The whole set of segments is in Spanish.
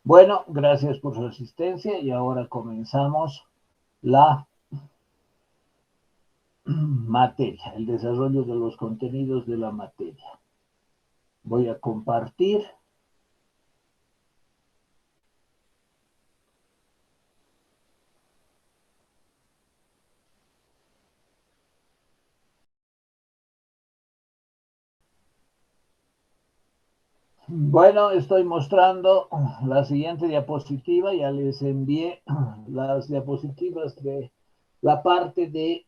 Bueno, gracias por su asistencia y ahora comenzamos la materia, el desarrollo de los contenidos de la materia. Voy a compartir. Bueno, estoy mostrando la siguiente diapositiva. Ya les envié las diapositivas de la parte de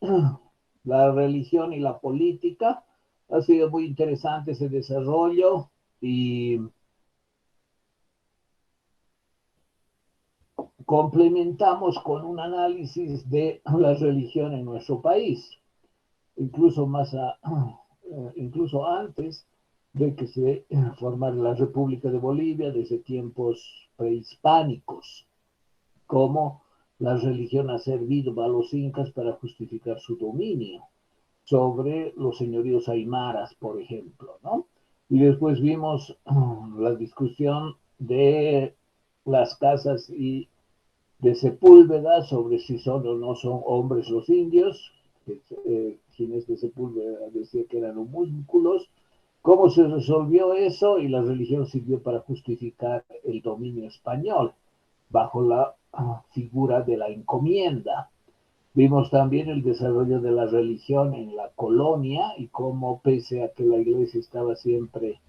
la religión y la política. Ha sido muy interesante ese desarrollo y complementamos con un análisis de la religión en nuestro país, incluso incluso antes de que se formara la República de Bolivia, desde tiempos prehispánicos, cómo la religión ha servido a los incas para justificar su dominio sobre los señoríos aymaras, por ejemplo, ¿no? Y después vimos la discusión de las casas y de Sepúlveda sobre si son o no son hombres los indios, quienes de Sepúlveda decía que eran homúnculos, cómo se resolvió eso y la religión sirvió para justificar el dominio español bajo la figura de la encomienda. Vimos también el desarrollo de la religión en la colonia y cómo pese a que la iglesia estaba siempre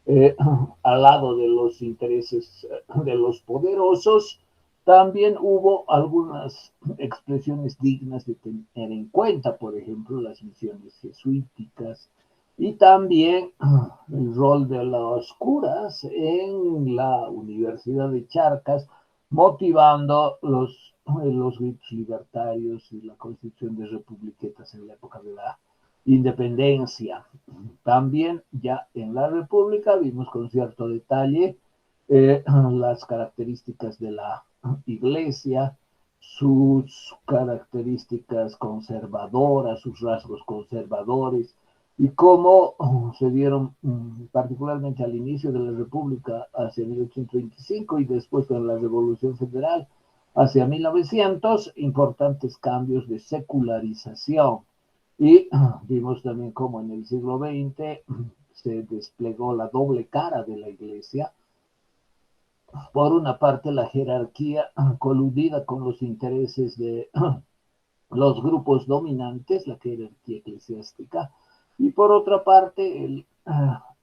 eh, al lado de los intereses de los poderosos, también hubo algunas expresiones dignas de tener en cuenta, por ejemplo, las misiones jesuíticas y también el rol de los curas en la Universidad de Charcas, motivando los gritos libertarios y la constitución de republiquetas en la época de la independencia. También ya en la República vimos con cierto detalle las características de la iglesia, sus características conservadoras, sus rasgos conservadores, y cómo se dieron particularmente al inicio de la República hacia 1825 y después con la Revolución Federal hacia 1900, importantes cambios de secularización. Y vimos también cómo en el siglo XX se desplegó la doble cara de la iglesia. Por una parte, la jerarquía coludida con los intereses de los grupos dominantes, la jerarquía eclesiástica, y por otra parte,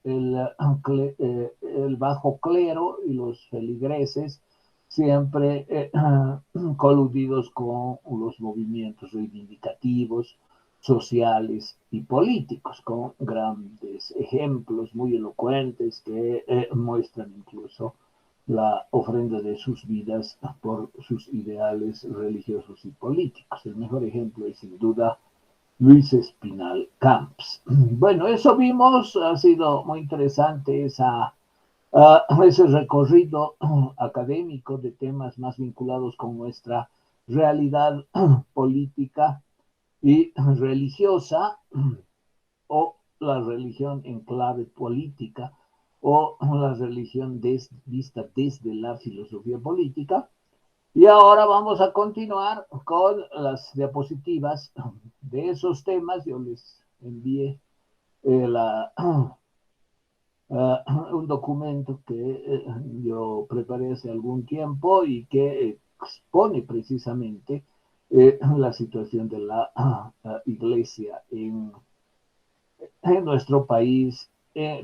el bajo clero y los feligreses, siempre coludidos con los movimientos reivindicativos, sociales y políticos, con grandes ejemplos muy elocuentes que muestran incluso la ofrenda de sus vidas por sus ideales religiosos y políticos. El mejor ejemplo es sin duda Luis Espinal Camps. Bueno, eso vimos, ha sido muy interesante ese recorrido académico de temas más vinculados con nuestra realidad política y religiosa, o la religión en clave política, o la religión vista desde la filosofía política. Y ahora vamos a continuar con las diapositivas de esos temas. Yo les envié un documento que yo preparé hace algún tiempo y que expone precisamente la situación de la iglesia en nuestro país,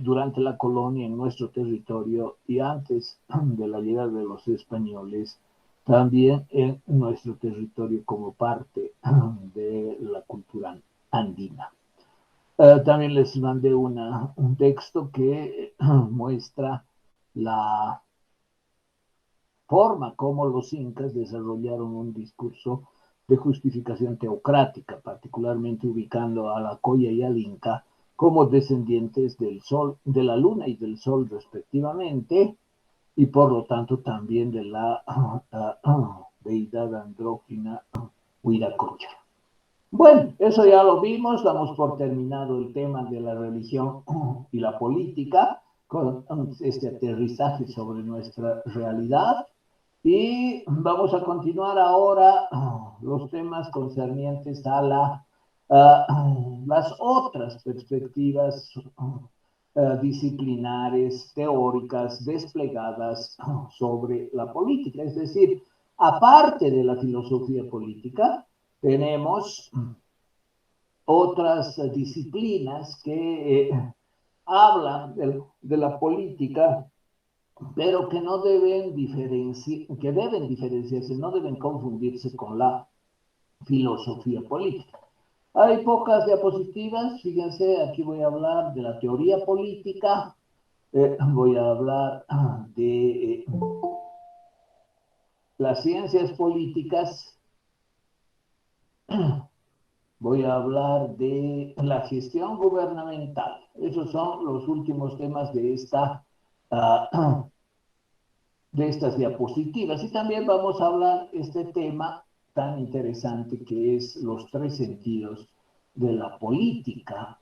durante la colonia, en nuestro territorio y antes de la llegada de los españoles, también en nuestro territorio como parte de la cultura andina. También les mandé un texto que muestra la forma como los incas desarrollaron un discurso de justificación teocrática, particularmente ubicando a la Coya y al Inca como descendientes del sol, de la luna y del sol respectivamente, y por lo tanto también de la deidad andrógina Huiracocha. Bueno, eso ya lo vimos, damos por terminado el tema de la religión y la política con este aterrizaje sobre nuestra realidad. Y vamos a continuar ahora los temas concernientes las otras perspectivas disciplinares, teóricas, desplegadas sobre la política. Es decir, aparte de la filosofía política, tenemos otras disciplinas que hablan de la política, pero que no deben que deben diferenciarse, no deben confundirse con la filosofía política. Hay pocas diapositivas, fíjense, aquí voy a hablar de la teoría política, voy a hablar de las ciencias políticas, voy a hablar de la gestión gubernamental. Esos son los últimos temas uh, de estas diapositivas. Y también vamos a hablar este tema tan interesante que es los tres sentidos de la política.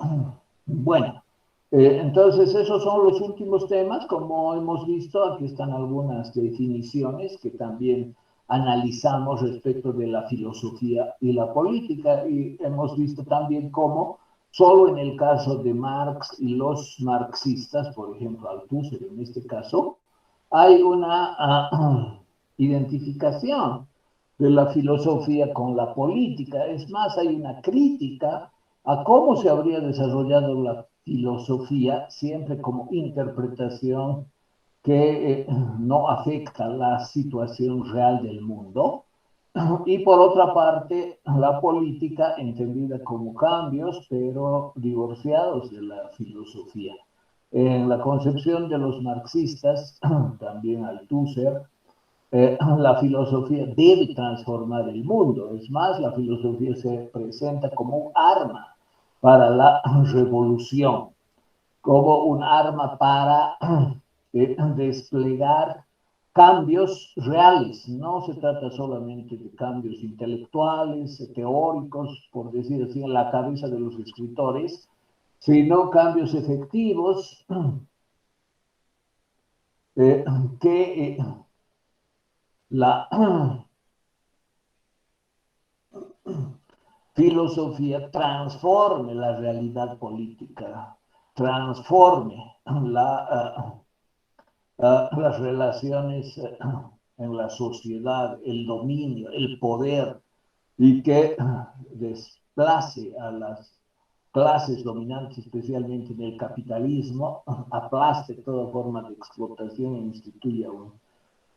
Bueno, entonces esos son los últimos temas. Como hemos visto, aquí están algunas definiciones que también analizamos respecto de la filosofía y la política. Y hemos visto también cómo solo en el caso de Marx y los marxistas, por ejemplo, Althusser en este caso, hay una identificación de la filosofía con la política. Es más, hay una crítica a cómo se habría desarrollado la filosofía siempre como interpretación que no afecta la situación real del mundo. Y por otra parte, la política entendida como cambios, pero divorciados de la filosofía. En la concepción de los marxistas, también Althusser, la filosofía debe transformar el mundo. Es más, la filosofía se presenta como un arma para la revolución, como un arma para desplegar cambios reales. No se trata solamente de cambios intelectuales, teóricos, por decir así, en la cabeza de los escritores, sino cambios efectivos eh, que la filosofía transforme la realidad política, transforme las relaciones en la sociedad, el dominio, el poder, y que desplace a las clases dominantes, especialmente en el capitalismo, aplaste toda forma de explotación e instituya un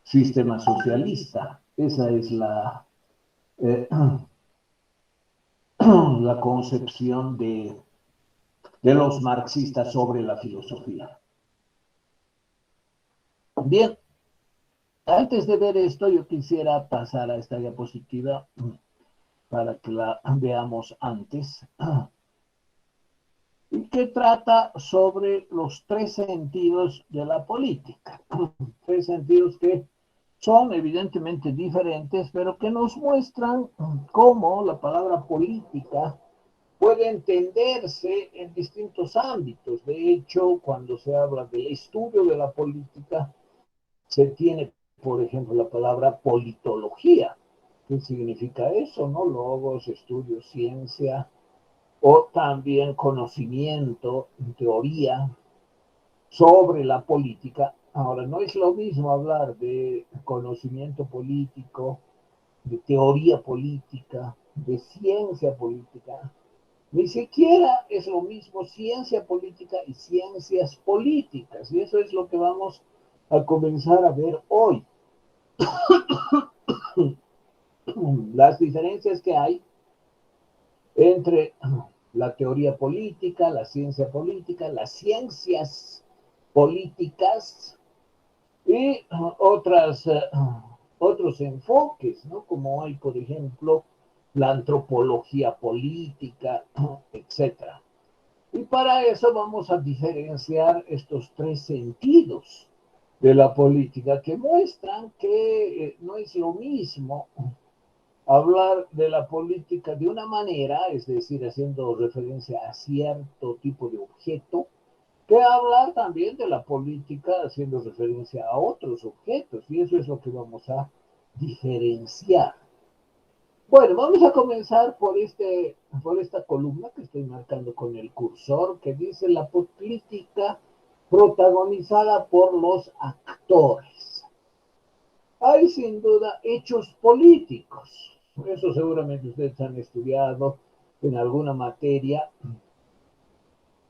sistema socialista. Esa es eh, la concepción de los marxistas sobre la filosofía. Bien, antes de ver esto, yo quisiera pasar a esta diapositiva para que la veamos antes, que trata sobre los tres sentidos de la política. Tres sentidos que son evidentemente diferentes, pero que nos muestran cómo la palabra política puede entenderse en distintos ámbitos. De hecho, cuando se habla del estudio de la política, se tiene, por ejemplo, la palabra politología. ¿Qué significa eso? ¿No? Logos, estudio, ciencia, o también conocimiento, teoría sobre la política. Ahora, no es lo mismo hablar de conocimiento político, de teoría política, de ciencia política. Ni siquiera es lo mismo ciencia política y ciencias políticas. Y eso es lo que vamos a comenzar a ver hoy. Las diferencias que hay entre la teoría política, la ciencia política, las ciencias políticas y otros enfoques, ¿no? Como hay, por ejemplo, la antropología política, etcétera. Y para eso vamos a diferenciar estos tres sentidos de la política que muestran que no es lo mismo hablar de la política de una manera, es decir, haciendo referencia a cierto tipo de objeto, que habla también de la política haciendo referencia a otros objetos, y eso es lo que vamos a diferenciar. Bueno, vamos a comenzar por esta columna que estoy marcando con el cursor, que dice la política protagonizada por los actores. Hay sin duda hechos políticos. Eso seguramente ustedes han estudiado en alguna materia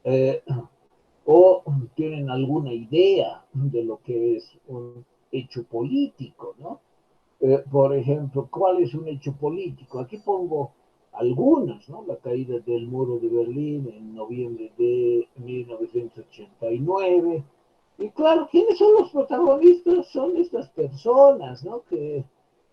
eh, o tienen alguna idea de lo que es un hecho político, ¿no? Por ejemplo, ¿cuál es un hecho político? Aquí pongo algunos, ¿no? La caída del muro de Berlín en noviembre de 1989. Y claro, ¿quiénes son los protagonistas? Son estas personas, ¿no? Que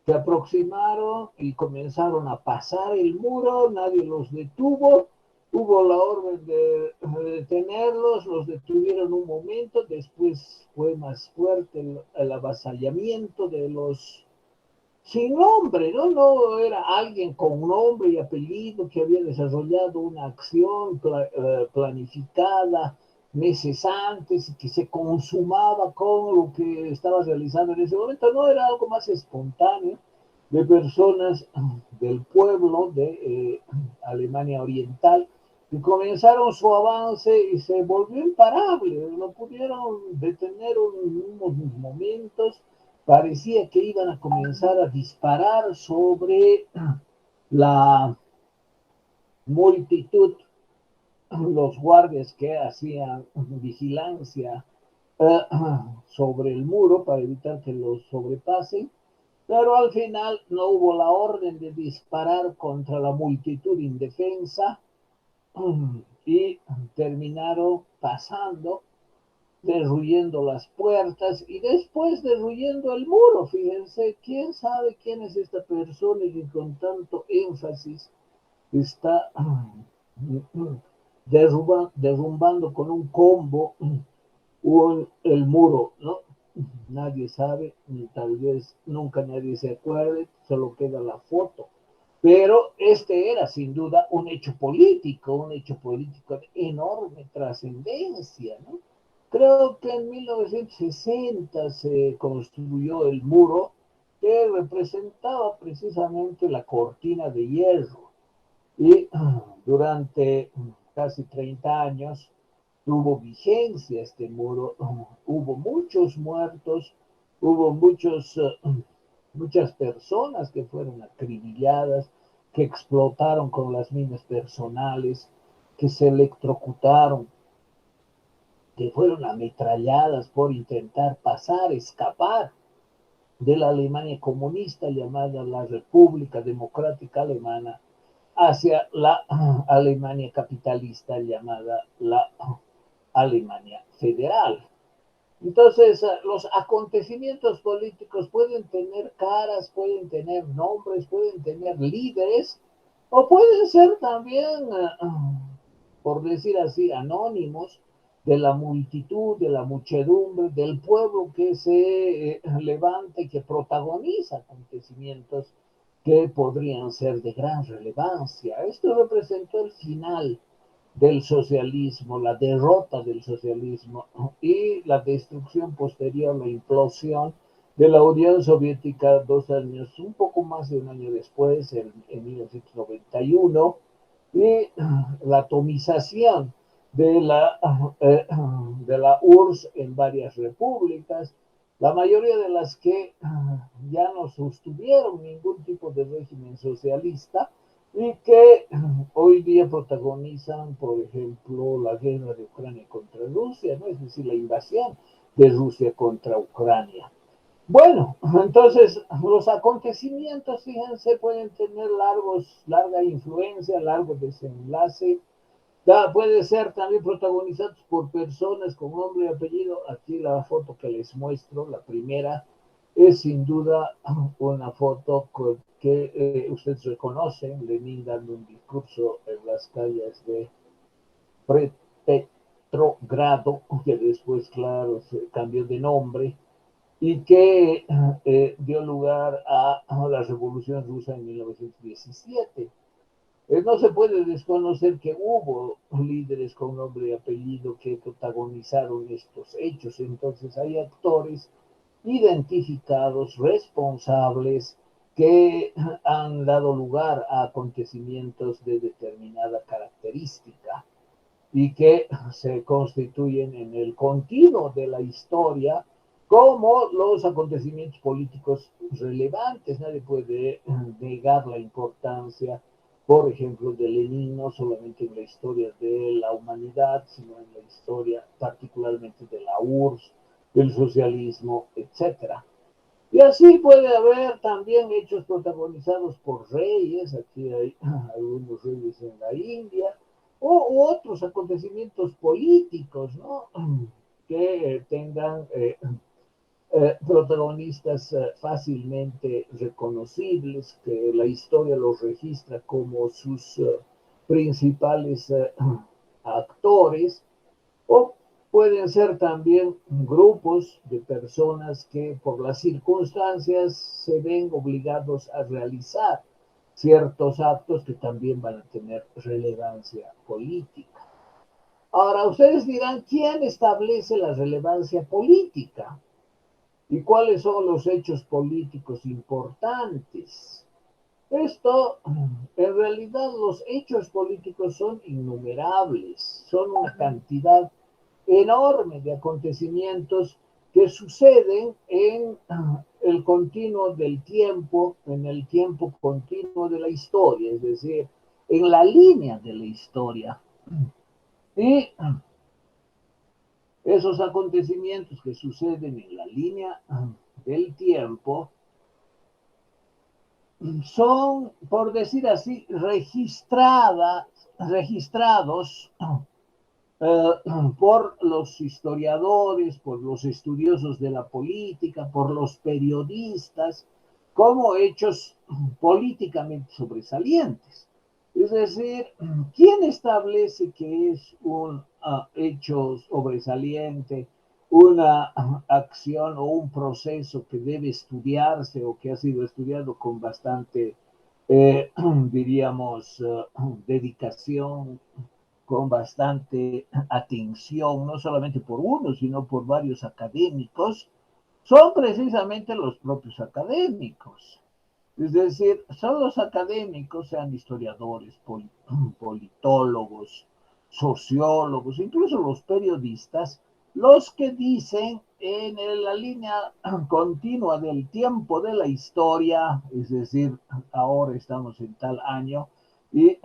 se aproximaron y comenzaron a pasar el muro, nadie los detuvo, hubo la orden de detenerlos, los detuvieron un momento, después fue más fuerte el avasallamiento de los sin nombre, ¿no? No era alguien con nombre y apellido que había desarrollado una acción planificada meses antes y que se consumaba con lo que estaba realizando en ese momento, no era algo más espontáneo de personas del pueblo de Alemania Oriental que comenzaron su avance y se volvió imparable, lo pudieron detener unos momentos, parecía que iban a comenzar a disparar sobre la multitud, los guardias que hacían vigilancia sobre el muro para evitar que los sobrepasen, pero al final no hubo la orden de disparar contra la multitud indefensa y terminaron pasando, derruyendo las puertas y después derruyendo el muro. Fíjense, quién sabe quién es esta persona que con tanto énfasis está derrumbando con un combo el muro, ¿no? Nadie sabe, tal vez nunca nadie se acuerde, solo queda la foto. Pero este era sin duda un hecho político de enorme trascendencia, ¿no? Creo que en 1960 se construyó el muro que representaba precisamente la cortina de hierro y durante casi 30 años tuvo vigencia este muro, hubo muchos muertos, hubo muchas personas que fueron acribilladas, que explotaron con las minas personales, que se electrocutaron, que fueron ametralladas por intentar pasar, escapar de la Alemania comunista llamada la República Democrática Alemana hacia la Alemania capitalista llamada la Alemania Federal. Entonces, los acontecimientos políticos pueden tener caras, pueden tener nombres, pueden tener líderes, o pueden ser también, por decir así, anónimos de la multitud, de la muchedumbre, del pueblo que se levanta y que protagoniza acontecimientos que podrían ser de gran relevancia. Esto representó el final del socialismo, la derrota del socialismo y la destrucción posterior, la implosión de la Unión Soviética 2 años, un poco más de un año después, en 1991, y la atomización de de la URSS en varias repúblicas, la mayoría de las que ya no sostuvieron ningún tipo de régimen socialista, y que hoy día protagonizan, por ejemplo, la guerra de Ucrania contra Rusia, ¿no? Es decir, la invasión de Rusia contra Ucrania. Bueno, entonces los acontecimientos, fíjense, pueden tener larga influencia, largo desenlace. Puede ser también protagonizados por personas con nombre y apellido. Aquí la foto que les muestro, la primera, es sin duda una foto que ustedes reconocen, Lenin dando un discurso en las calles de Petrogrado, que después, claro, se cambió de nombre, y que dio lugar a la Revolución Rusa en 1917. No se puede desconocer que hubo líderes con nombre y apellido que protagonizaron estos hechos. Entonces hay actores identificados, responsables, que han dado lugar a acontecimientos de determinada característica y que se constituyen en el continuo de la historia como los acontecimientos políticos relevantes. Nadie puede negar la importancia, por ejemplo, de Lenin, no solamente en la historia de la humanidad, sino en la historia particularmente de la URSS, del socialismo, etcétera. Y así puede haber también hechos protagonizados por reyes, aquí hay algunos reyes en la India, u otros acontecimientos políticos, ¿no? Que tengan protagonistas fácilmente reconocibles, que la historia los registra como sus principales actores, o pueden ser también grupos de personas que por las circunstancias se ven obligados a realizar ciertos actos que también van a tener relevancia política. Ahora, ustedes dirán, ¿quién establece la relevancia política? ¿Y cuáles son los hechos políticos importantes? Esto, en realidad, los hechos políticos son innumerables, son una cantidad enorme de acontecimientos que suceden en el continuo del tiempo, en el tiempo continuo de la historia, es decir, en la línea de la historia. Y esos acontecimientos que suceden en la línea del tiempo son, por decir así, registrados eh, por los historiadores, por los estudiosos de la política, por los periodistas, como hechos políticamente sobresalientes. Es decir, ¿quién establece que es un hecho sobresaliente, una acción o un proceso que debe estudiarse o que ha sido estudiado con bastante, diríamos, dedicación, con bastante atención, no solamente por uno, sino por varios académicos, son precisamente los propios académicos? Es decir, son los académicos, sean historiadores, politólogos, sociólogos, incluso los periodistas, los que dicen en la línea continua del tiempo de la historia, es decir, ahora estamos en tal año y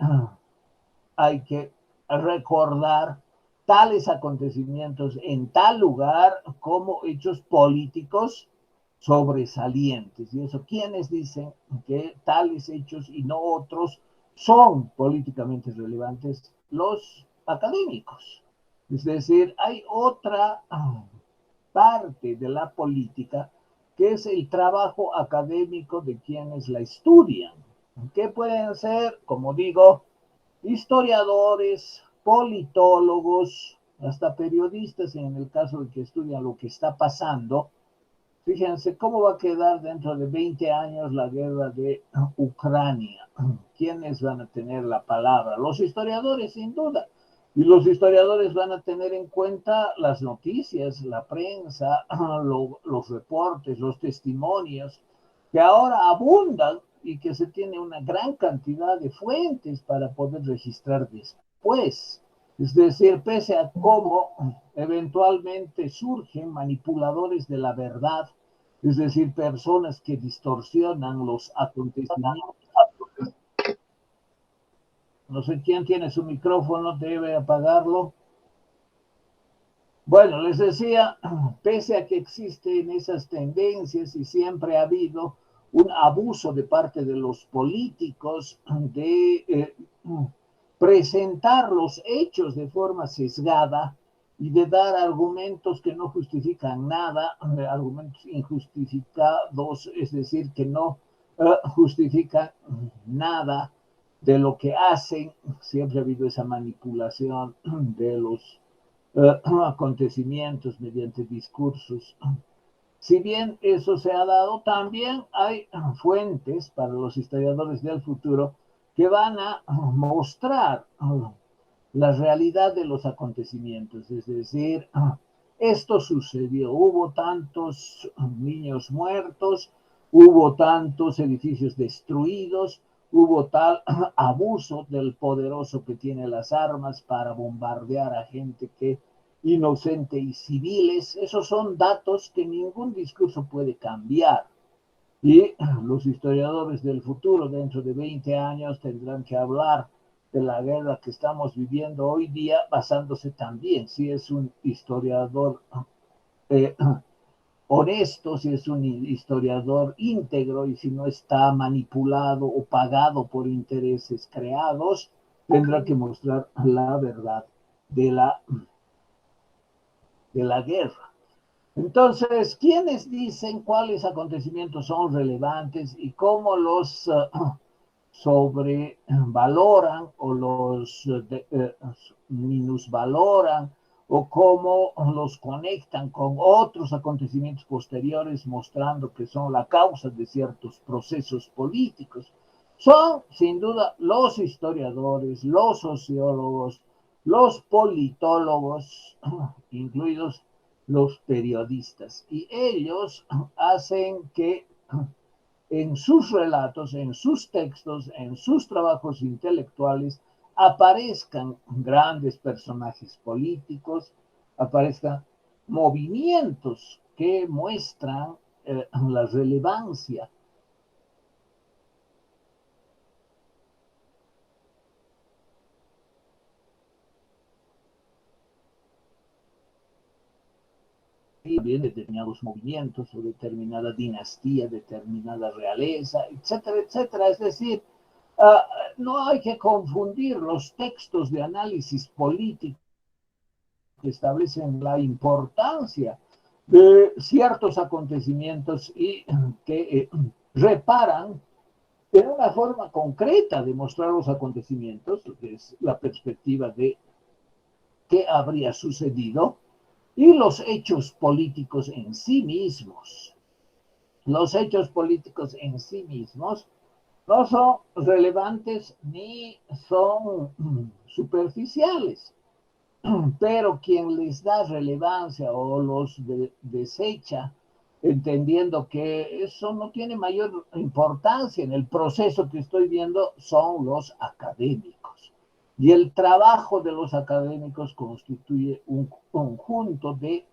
hay que recordar tales acontecimientos en tal lugar como hechos políticos sobresalientes. Y eso, quienes dicen que tales hechos y no otros son políticamente relevantes, los académicos. Es decir, hay otra parte de la política que es el trabajo académico de quienes la estudian, que pueden ser, como digo, historiadores, politólogos, hasta periodistas en el caso de que estudian lo que está pasando. Fíjense cómo va a quedar dentro de 20 años la guerra de Ucrania. ¿Quiénes van a tener la palabra? Los historiadores, sin duda. Y los historiadores van a tener en cuenta las noticias, la prensa, los reportes, los testimonios, que ahora abundan y que se tiene una gran cantidad de fuentes para poder registrar después. Es decir, pese a cómo eventualmente surgen manipuladores de la verdad, es decir, personas que distorsionan los acontecimientos. No sé quién tiene su micrófono, debe apagarlo. Bueno, les decía, pese a que existen esas tendencias y siempre ha habido un abuso de parte de los políticos de presentar los hechos de forma sesgada y de dar argumentos que no justifican nada, argumentos injustificados, es decir, que no justifican nada de lo que hacen. Siempre ha habido esa manipulación de los acontecimientos mediante discursos. Si bien eso se ha dado, también hay fuentes para los historiadores del futuro que van a mostrar la realidad de los acontecimientos, es decir, esto sucedió, hubo tantos niños muertos, hubo tantos edificios destruidos, hubo tal abuso del poderoso que tiene las armas para bombardear a gente que inocente y civiles. Esos son datos que ningún discurso puede cambiar. Y los historiadores del futuro, dentro de 20 años, tendrán que hablar de la guerra que estamos viviendo hoy día, basándose también, si es un historiador eh, honesto, si es un historiador íntegro y si no está manipulado o pagado por intereses creados, tendrá que mostrar la verdad de la guerra. Entonces, ¿quiénes dicen cuáles acontecimientos son relevantes y cómo los sobrevaloran o los minusvaloran o cómo los conectan con otros acontecimientos posteriores mostrando que son la causa de ciertos procesos políticos? Son, sin duda, los historiadores, los sociólogos, los politólogos, incluidos los periodistas. Y ellos hacen que en sus relatos, en sus textos, en sus trabajos intelectuales, aparezcan grandes personajes políticos, aparezcan movimientos que muestran la relevancia. También determinados movimientos o determinada dinastía, determinada realeza, etcétera, etcétera. Es decir, no hay que confundir los textos de análisis político que establecen la importancia de ciertos acontecimientos y que reparan en una forma concreta de mostrar los acontecimientos, que es la perspectiva de qué habría sucedido, y los hechos políticos en sí mismos. Los hechos políticos en sí mismos no son relevantes ni son superficiales, pero quien les da relevancia o los desecha, entendiendo que eso no tiene mayor importancia en el proceso que estoy viendo, son los académicos. Y el trabajo de los académicos constituye un conjunto de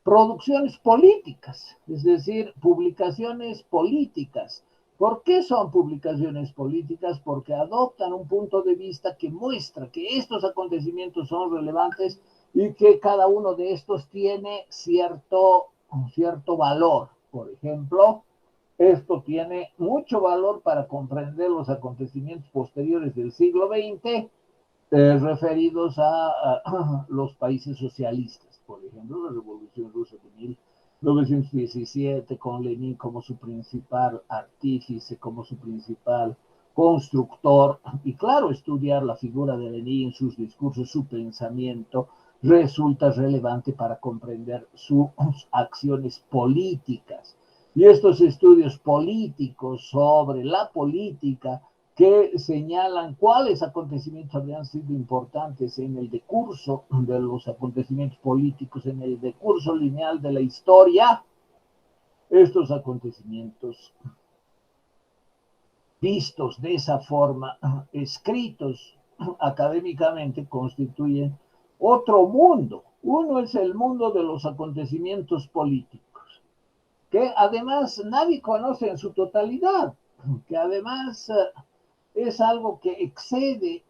producciones políticas, es decir, publicaciones políticas. ¿Por qué son publicaciones políticas? Porque adoptan un punto de vista que muestra que estos acontecimientos son relevantes y que cada uno de estos tiene cierto valor. Por ejemplo, esto tiene mucho valor para comprender los acontecimientos posteriores del siglo XX referidos a los países socialistas, por ejemplo, la Revolución Rusa de 1917, con Lenin como su principal artífice, como su principal constructor, y claro, estudiar la figura de Lenin, sus discursos, su pensamiento, resulta relevante para comprender sus acciones políticas. Y estos estudios políticos sobre la política que señalan cuáles acontecimientos habrían sido importantes en el decurso de los acontecimientos políticos, en el decurso lineal de la historia. Estos acontecimientos vistos de esa forma, escritos académicamente, constituyen otro mundo. Uno es el mundo de los acontecimientos políticos, que además nadie conoce en su totalidad, que además es algo que excede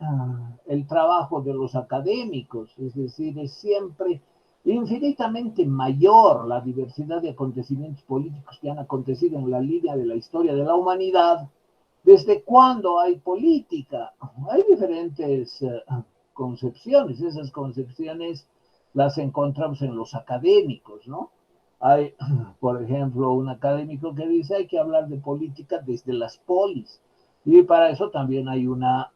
el trabajo de los académicos, es decir, es siempre infinitamente mayor la diversidad de acontecimientos políticos que han acontecido en la línea de la historia de la humanidad. ¿Desde cuándo hay política? Hay diferentes concepciones, esas concepciones las encontramos en los académicos, ¿no? Hay, por ejemplo, un académico que dice hay que hablar de política desde las polis. Y para eso también hay una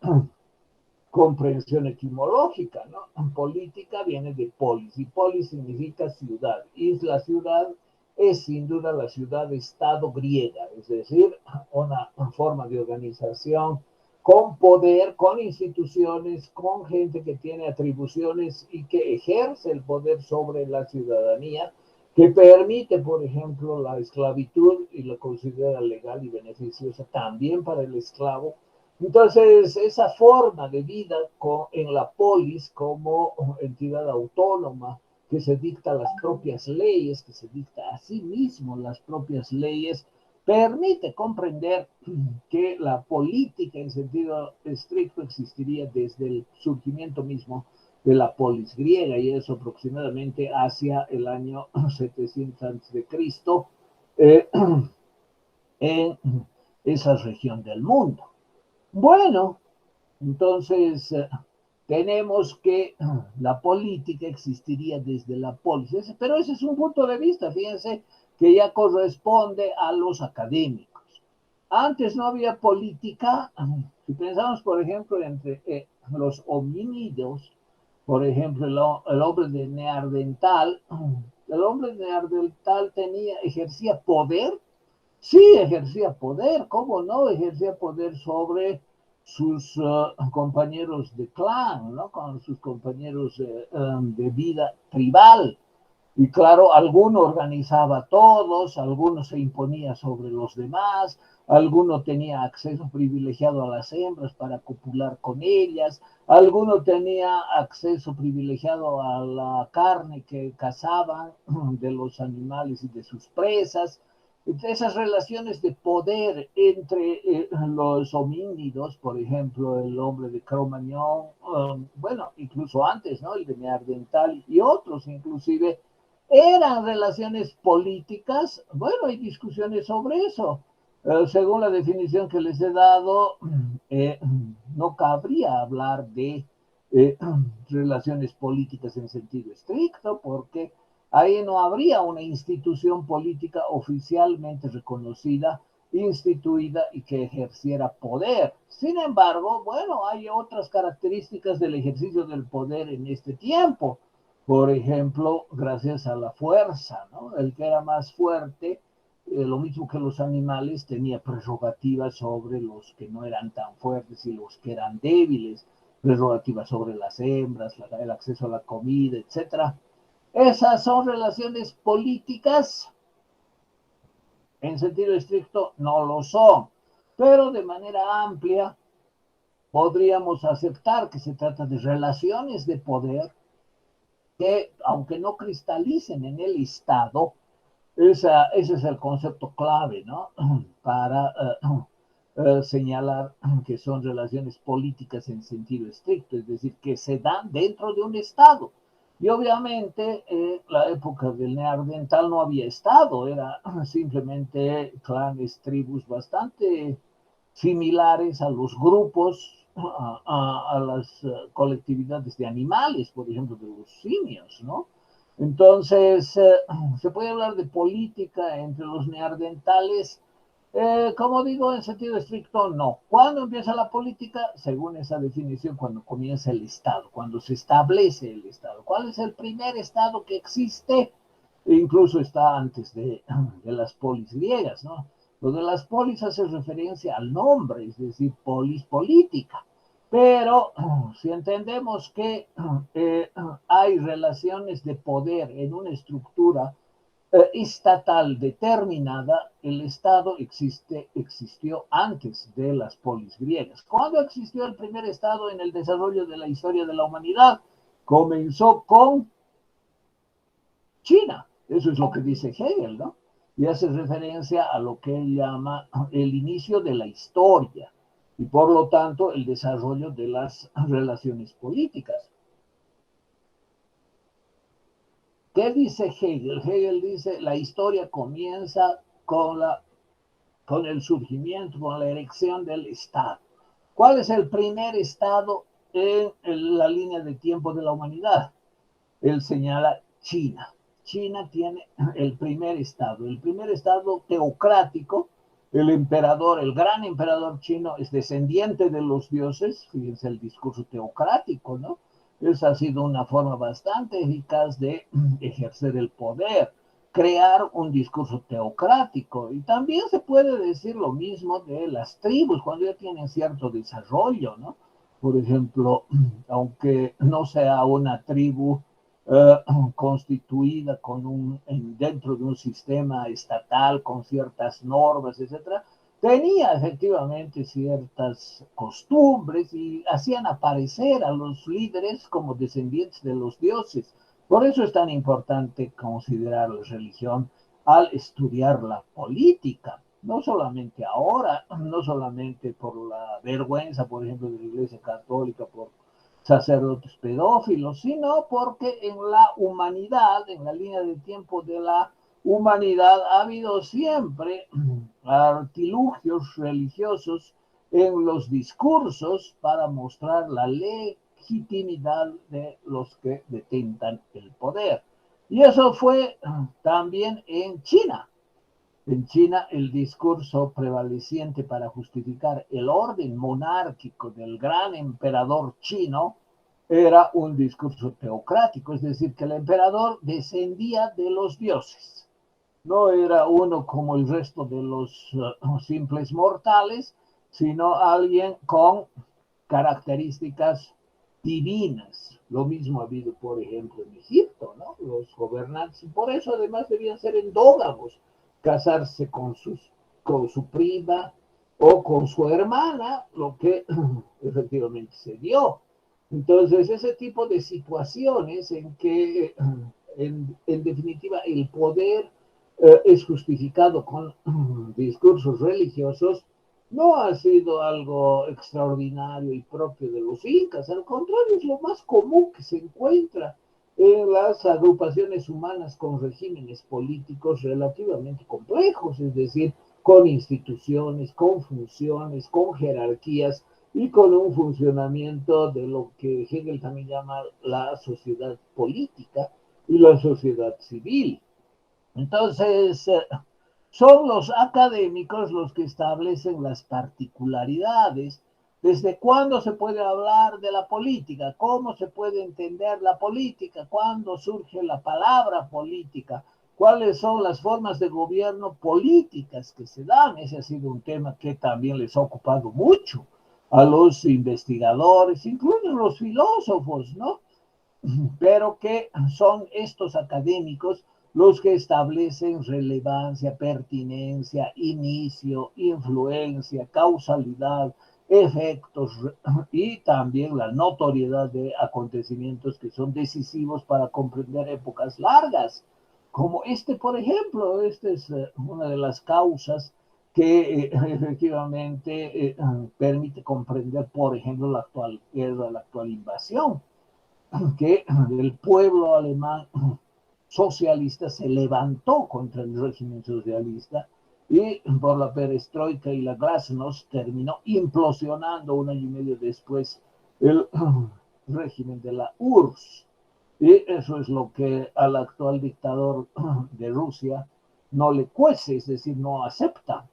comprensión etimológica, ¿no? Política viene de polis, y polis significa ciudad. Y la ciudad es sin duda la ciudad-estado griega, es decir, una forma de organización con poder, con instituciones, con gente que tiene atribuciones y que ejerce el poder sobre la ciudadanía, que permite, por ejemplo, la esclavitud y la considera legal y beneficiosa también para el esclavo. Entonces, esa forma de vida en la polis como entidad autónoma, que se dicta las propias leyes, que se dicta a sí mismo las propias leyes, permite comprender que la política en sentido estricto existiría desde el surgimiento mismo de la polis griega, y eso aproximadamente hacia el año 700 a.C., eh, en esa región del mundo. Bueno, entonces tenemos que la política existiría desde la polis, pero ese es un punto de vista, fíjense, que ya corresponde a los académicos. Antes no había política. Si pensamos, por ejemplo, entre los homínidos, por ejemplo, el hombre de Neandertal, el hombre de Neandertal ejercía poder. Sí, ejercía poder, ¿cómo no? Ejercía poder sobre sus compañeros de clan, ¿no? Con sus compañeros de vida tribal. Y claro, alguno organizaba a todos, alguno se imponía sobre los demás, alguno tenía acceso privilegiado a las hembras para copular con ellas, alguno tenía acceso privilegiado a la carne que cazaban de los animales y de sus presas. Esas relaciones de poder entre los homínidos, por ejemplo, el hombre de Cro-Magnon, bueno, incluso antes, ¿no? El de Neandertal y otros inclusive, eran relaciones políticas. Bueno, hay discusiones sobre eso. Según la definición que les he dado, eh, no cabría hablar de eh, relaciones políticas en sentido estricto, porque ahí no habría una institución política oficialmente reconocida, instituida y que ejerciera poder. Sin embargo, bueno, hay otras características del ejercicio del poder en este tiempo. Por ejemplo, gracias a la fuerza, ¿no? El que era más fuerte, lo mismo que los animales, tenía prerrogativas sobre los que no eran tan fuertes y los que eran débiles, prerrogativas sobre las hembras, el acceso a la comida, etcétera. Esas son relaciones políticas. En sentido estricto no lo son, pero de manera amplia podríamos aceptar que se trata de relaciones de poder que, aunque no cristalicen en el Estado, ese es el concepto clave, ¿no? Para señalar que son relaciones políticas en sentido estricto, es decir, que se dan dentro de un Estado. Y obviamente, la época del Neandertal no había Estado, era simplemente clanes, tribus bastante similares a los grupos, a las colectividades de animales, por ejemplo, de los simios, ¿no? Entonces, se puede hablar de política entre los neandertales. Como digo, en sentido estricto, no. ¿Cuándo empieza la política? Según esa definición, cuando comienza el Estado, cuando se establece el Estado. ¿Cuál es el primer Estado que existe? Incluso está antes de las polis griegas, ¿no? Lo de las polis hace referencia al nombre, es decir, polis política. Pero si entendemos que hay relaciones de poder en una estructura estatal determinada, el Estado existió antes de las polis griegas. ¿Cuándo existió el primer Estado en el desarrollo de la historia de la humanidad? Comenzó con China. Eso es lo que dice Hegel, ¿no? Y hace referencia a lo que él llama el inicio de la historia y por lo tanto el desarrollo de las relaciones políticas. ¿Qué dice Hegel? Hegel dice la historia comienza con el surgimiento, con la erección del Estado. ¿Cuál es el primer Estado en la línea de tiempo de la humanidad? Él señala China. China tiene el primer estado teocrático. El emperador, el gran emperador chino es descendiente de los dioses, fíjense el discurso teocrático, ¿no? Esa ha sido una forma bastante eficaz de ejercer el poder. crear un discurso teocrático. Y también se puede decir lo mismo de las tribus, cuando ya tienen cierto desarrollo, ¿no? Por ejemplo, aunque no sea una tribu eh, constituida dentro de un sistema estatal con ciertas normas, etcétera, tenía efectivamente ciertas costumbres y hacían aparecer a los líderes como descendientes de los dioses. Por eso es tan importante considerar la religión al estudiar la política, no solamente ahora, no solamente por la vergüenza, por ejemplo, de la Iglesia Católica por sacerdotes pedófilos, sino porque en la humanidad, en la línea de tiempo de la humanidad, ha habido siempre artilugios religiosos en los discursos para mostrar la legitimidad de los que detentan el poder. Y eso fue también en China. En China, el discurso prevaleciente para justificar el orden monárquico del gran emperador chino era un discurso teocrático, es decir, que el emperador descendía de los dioses. No era uno como el resto de los simples mortales, sino alguien con características divinas. Lo mismo ha habido, por ejemplo, en Egipto, ¿no? Los gobernantes, y por eso además debían ser endógamos, casarse con su prima o con su hermana, lo que efectivamente se dio. Entonces, ese tipo de situaciones en que, en definitiva, el poder es justificado con discursos religiosos, no ha sido algo extraordinario y propio de los incas, al contrario, es lo más común que se encuentra en las agrupaciones humanas con regímenes políticos relativamente complejos, es decir, con instituciones, con funciones, con jerarquías y con un funcionamiento de lo que Hegel también llama la sociedad política y la sociedad civil. Entonces, son los académicos los que establecen las particularidades. ¿Desde cuándo se puede hablar de la política? ¿Cómo se puede entender la política? ¿Cuándo surge la palabra política? ¿Cuáles son las formas de gobierno políticas que se dan? Ese ha sido un tema que también les ha ocupado mucho a los investigadores, incluso los filósofos, ¿no? Pero que son estos académicos los que establecen relevancia, pertinencia, inicio, influencia, causalidad, efectos y también la notoriedad de acontecimientos que son decisivos para comprender épocas largas, como este, por ejemplo. Esta es una de las causas que efectivamente permite comprender, por ejemplo, la actual guerra, la actual invasión, que el pueblo alemán socialista se levantó contra el régimen socialista y por la perestroika y la glasnost terminó implosionando un año y medio después el régimen de la URSS. Y eso es lo que al actual dictador de Rusia no le cuece, es decir, no acepta,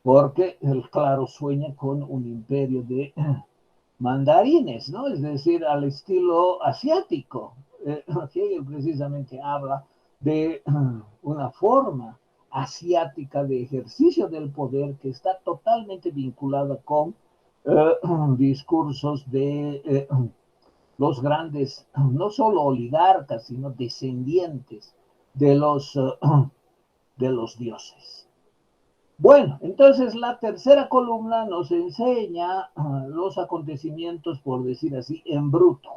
porque el claro sueña con un imperio de mandarines, ¿no? Es decir, al estilo asiático. Hegel precisamente habla de una forma asiática de ejercicio del poder que está totalmente vinculada con discursos de los grandes, no solo oligarcas, sino descendientes de los dioses. Bueno, entonces la tercera columna nos enseña los acontecimientos, por decir así, en bruto.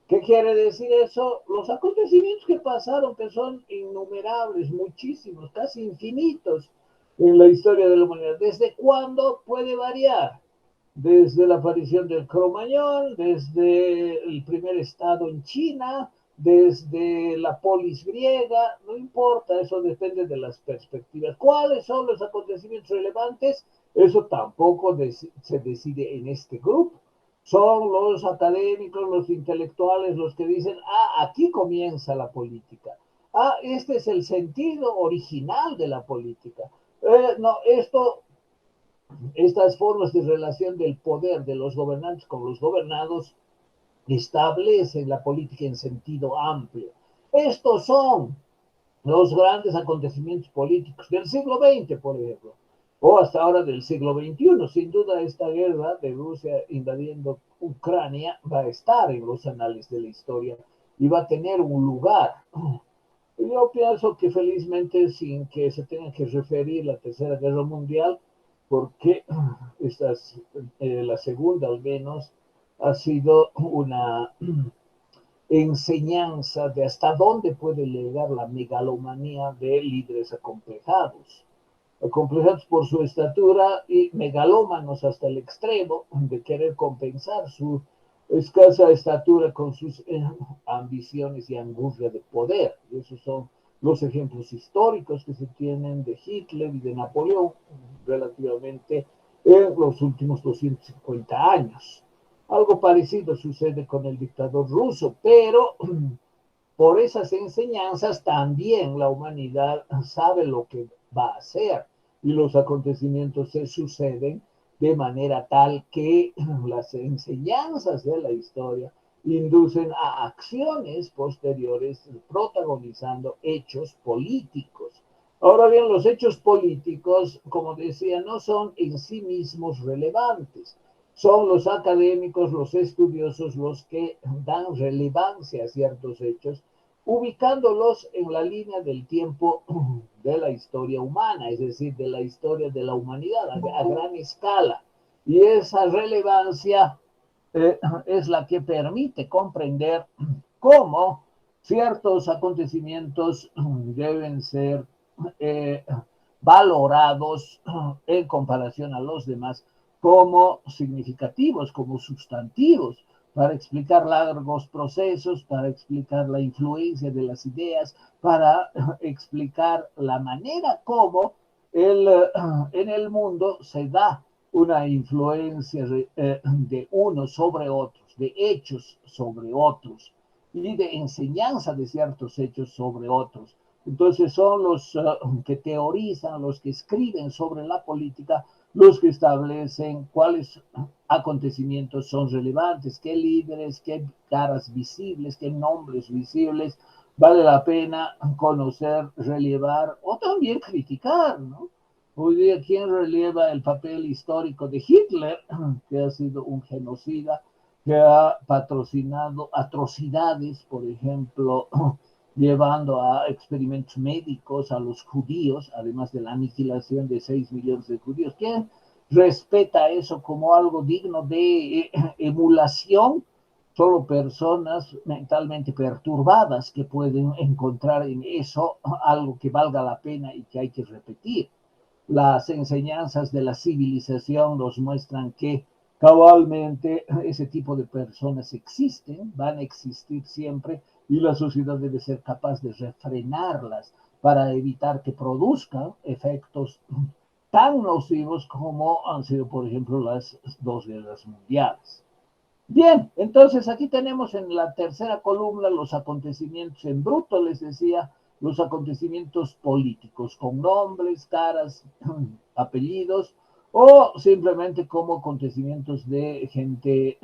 ¿Qué quiere decir eso? Los acontecimientos que pasaron, que son innumerables, muchísimos, casi infinitos en la historia de la humanidad. ¿Desde cuándo? Puede variar. Desde la aparición del Cromañón, desde el primer estado en China, desde la polis griega, no importa, eso depende de las perspectivas. ¿Cuáles son los acontecimientos relevantes? Eso tampoco se decide en este grupo. Son los académicos, los intelectuales, los que dicen, aquí comienza la política. Este es el sentido original de la política. No, estas formas de relación del poder de los gobernantes con los gobernados establecen la política en sentido amplio. Estos son los grandes acontecimientos políticos del siglo XX, por ejemplo, o hasta ahora del siglo XXI. Sin duda, esta guerra de Rusia invadiendo Ucrania va a estar en los anales de la historia y va a tener un lugar. Yo pienso que felizmente sin que se tenga que referir la Tercera Guerra Mundial, porque la segunda al menos ha sido una enseñanza de hasta dónde puede llegar la megalomanía de líderes acomplejados por su estatura y megalómanos hasta el extremo de querer compensar su escasa estatura con sus ambiciones y angustia de poder. Y esos son los ejemplos históricos que se tienen de Hitler y de Napoleón relativamente en los últimos 250 años. Algo parecido sucede con el dictador ruso, pero por esas enseñanzas también la humanidad sabe lo que va a hacer y los acontecimientos se suceden de manera tal que las enseñanzas de la historia inducen a acciones posteriores protagonizando hechos políticos. Ahora bien, los hechos políticos, como decía, no son en sí mismos relevantes. Son los académicos, los estudiosos, los que dan relevancia a ciertos hechos, ubicándolos en la línea del tiempo de la historia humana, es decir, de la historia de la humanidad a gran escala. Y esa relevancia es la que permite comprender cómo ciertos acontecimientos deben ser eh, valorados en comparación a los demás como significativos, como sustantivos, para explicar largos procesos, para explicar la influencia de las ideas, para explicar la manera como en el mundo se da una influencia de unos sobre otros, de hechos sobre otros y de enseñanza de ciertos hechos sobre otros. Entonces son los que teorizan, los que escriben sobre la política, los que establecen cuáles acontecimientos son relevantes, qué líderes, qué caras visibles, qué nombres visibles vale la pena conocer, relevar o también criticar, ¿no? Hoy día, ¿quién releva el papel histórico de Hitler, que ha sido un genocida, que ha patrocinado atrocidades, por ejemplo, llevando a experimentos médicos a los judíos, además de la aniquilación de 6 millones de judíos? ¿Quién respeta eso como algo digno de emulación? Solo personas mentalmente perturbadas que pueden encontrar en eso algo que valga la pena y que hay que repetir. Las enseñanzas de la civilización nos muestran que cabalmente ese tipo de personas existen, van a existir siempre y la sociedad debe ser capaz de refrenarlas para evitar que produzcan efectos tan nocivos como han sido, por ejemplo, las dos guerras mundiales. Bien, entonces aquí tenemos en la tercera columna los acontecimientos en bruto, les decía, los acontecimientos políticos, con nombres, caras, apellidos, o simplemente como acontecimientos de gente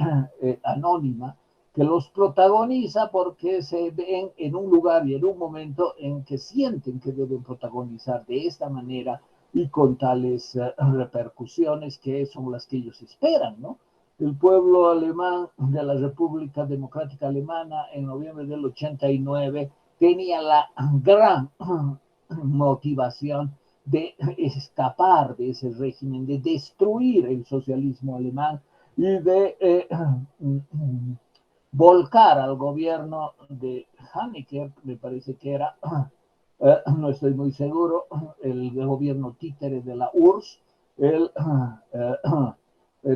anónima que los protagoniza porque se ven en un lugar y en un momento en que sienten que deben protagonizar de esta manera y con tales repercusiones que son las que ellos esperan, ¿no? El pueblo alemán de la República Democrática Alemana en noviembre del 89 tenía la gran motivación de escapar de ese régimen, de destruir el socialismo alemán y de volcar al gobierno de Honecker, me parece que era, no estoy muy seguro, el gobierno títere de la URSS, el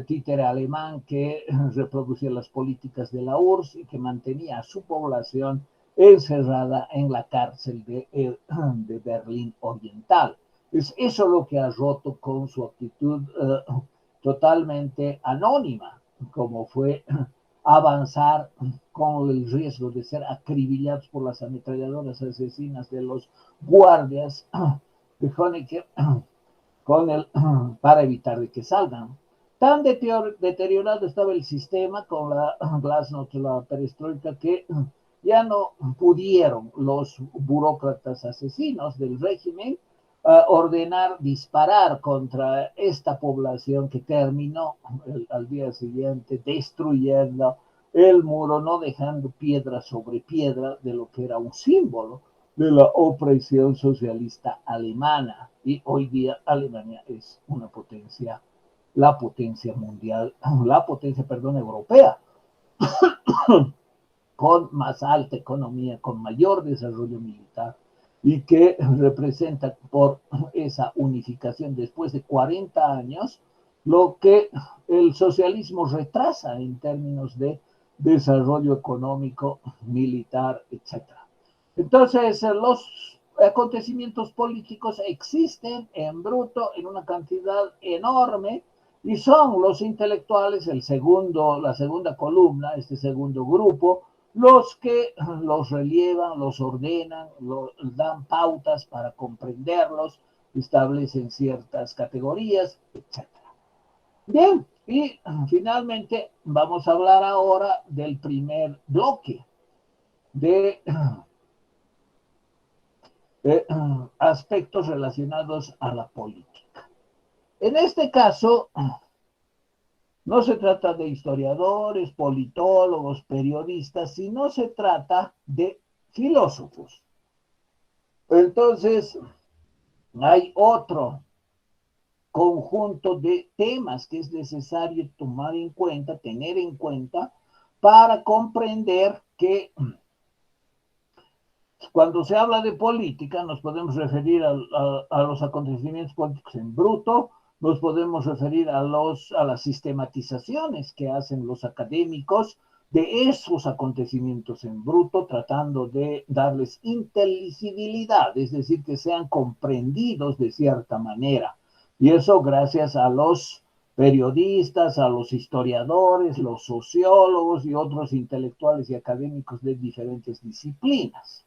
títere alemán que reproducía las políticas de la URSS y que mantenía a su población encerrada en la cárcel de Berlín Oriental. Es eso lo que ha roto con su actitud totalmente anónima, como fue avanzar con el riesgo de ser acribillados por las ametralladoras asesinas de los guardias de Honecker con el, para evitar de que salgan. Tan deteriorado estaba el sistema con la glasnost, la perestroika, que ya no pudieron los burócratas asesinos del régimen ordenar disparar contra esta población que terminó al día siguiente destruyendo el muro, no dejando piedra sobre piedra de lo que era un símbolo de la opresión socialista alemana. Y hoy día Alemania es una potencia, la potencia mundial, la potencia, perdón, europea, con más alta economía, con mayor desarrollo militar y que representa por esa unificación después de 40 años lo que el socialismo retrasa en términos de desarrollo económico, militar, etcétera. Entonces, los acontecimientos políticos existen en bruto en una cantidad enorme y son los intelectuales, la segunda columna, este segundo grupo, los que los relievan, los ordenan, dan pautas para comprenderlos, establecen ciertas categorías, etc. Bien, y finalmente vamos a hablar ahora del primer bloque de aspectos relacionados a la política. En este caso, no se trata de historiadores, politólogos, periodistas, sino se trata de filósofos. Entonces, hay otro conjunto de temas que es necesario tomar en cuenta, tener en cuenta, para comprender que cuando se habla de política nos podemos referir a los acontecimientos políticos en bruto, nos podemos referir a las sistematizaciones que hacen los académicos de esos acontecimientos en bruto, tratando de darles inteligibilidad, es decir, que sean comprendidos de cierta manera. Y eso gracias a los periodistas, a los historiadores, los sociólogos y otros intelectuales y académicos de diferentes disciplinas.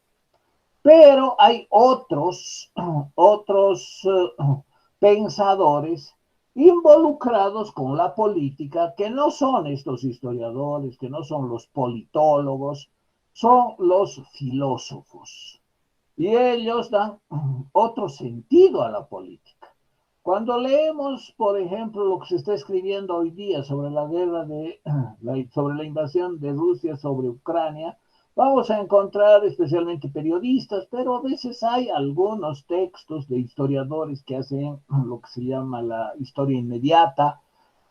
Pero hay otros pensadores involucrados con la política que no son estos historiadores, que no son los politólogos, son los filósofos. Y ellos dan otro sentido a la política. Cuando leemos, por ejemplo, lo que se está escribiendo hoy día sobre la guerra sobre la invasión de Rusia sobre Ucrania, vamos a encontrar especialmente periodistas, pero a veces hay algunos textos de historiadores que hacen lo que se llama la historia inmediata.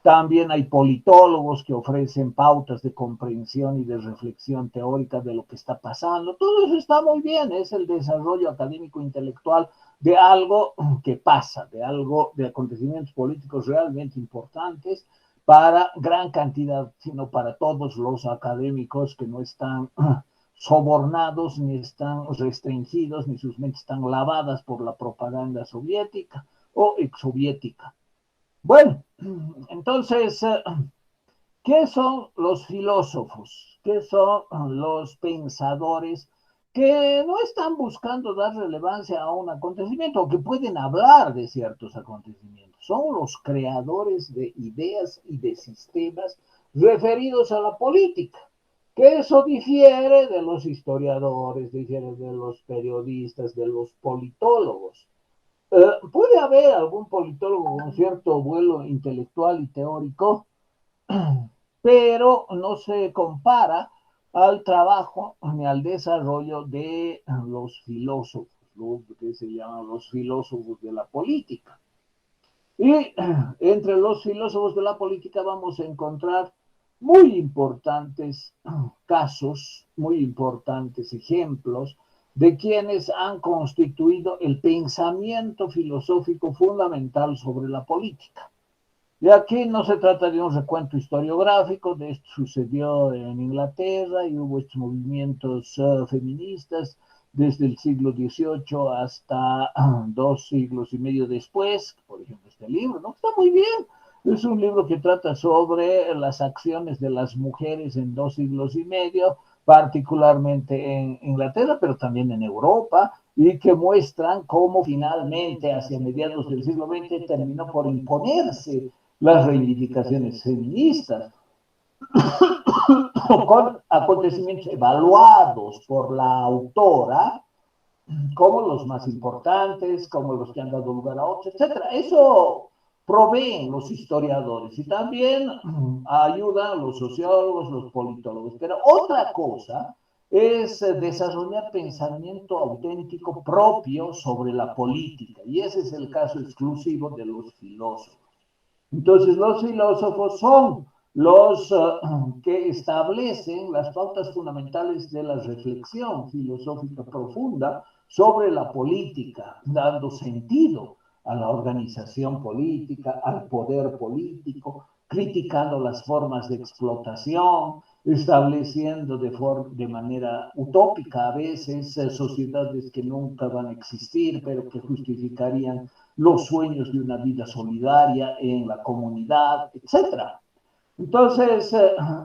También hay politólogos que ofrecen pautas de comprensión y de reflexión teórica de lo que está pasando. Todo eso está muy bien, es el desarrollo académico intelectual de algo que pasa, de acontecimientos políticos realmente importantes para gran cantidad, sino para todos los académicos que no están sobornados, ni están restringidos, ni sus mentes están lavadas por la propaganda soviética o exsoviética. Bueno, entonces, ¿qué son los filósofos? ¿Qué son los pensadores que no están buscando dar relevancia a un acontecimiento o que pueden hablar de ciertos acontecimientos? Son los creadores de ideas y de sistemas referidos a la política, que eso difiere de los historiadores, difiere de los periodistas, de los politólogos. Puede haber algún politólogo con cierto vuelo intelectual y teórico, pero no se compara al trabajo ni al desarrollo de los filósofos, lo que se llaman los filósofos de la política. Y entre los filósofos de la política vamos a encontrar muy importantes casos, muy importantes ejemplos de quienes han constituido el pensamiento filosófico fundamental sobre la política. Y aquí no se trata de un recuento historiográfico, de esto sucedió en Inglaterra y hubo estos movimientos feministas desde el siglo XVIII hasta 2 siglos y medio después, por ejemplo, este libro, ¿no? Está muy bien. Es un libro que trata sobre las acciones de las mujeres en 2 siglos y medio, particularmente en Inglaterra, pero también en Europa, y que muestran cómo finalmente, hacia mediados del siglo XX, terminó por imponerse las reivindicaciones feministas. con acontecimientos evaluados por la autora como los más importantes, como los que han dado lugar a otros, etcétera. Eso proveen los historiadores y también ayudan los sociólogos, los politólogos. Pero otra cosa es desarrollar pensamiento auténtico propio sobre la política, y ese es el caso exclusivo de los filósofos. Entonces, los filósofos son los que establecen las pautas fundamentales de la reflexión filosófica profunda sobre la política, dando sentido a la organización política, al poder político, criticando las formas de explotación, estableciendo de manera utópica a veces sociedades que nunca van a existir, pero que justificarían los sueños de una vida solidaria en la comunidad, etcétera. Entonces,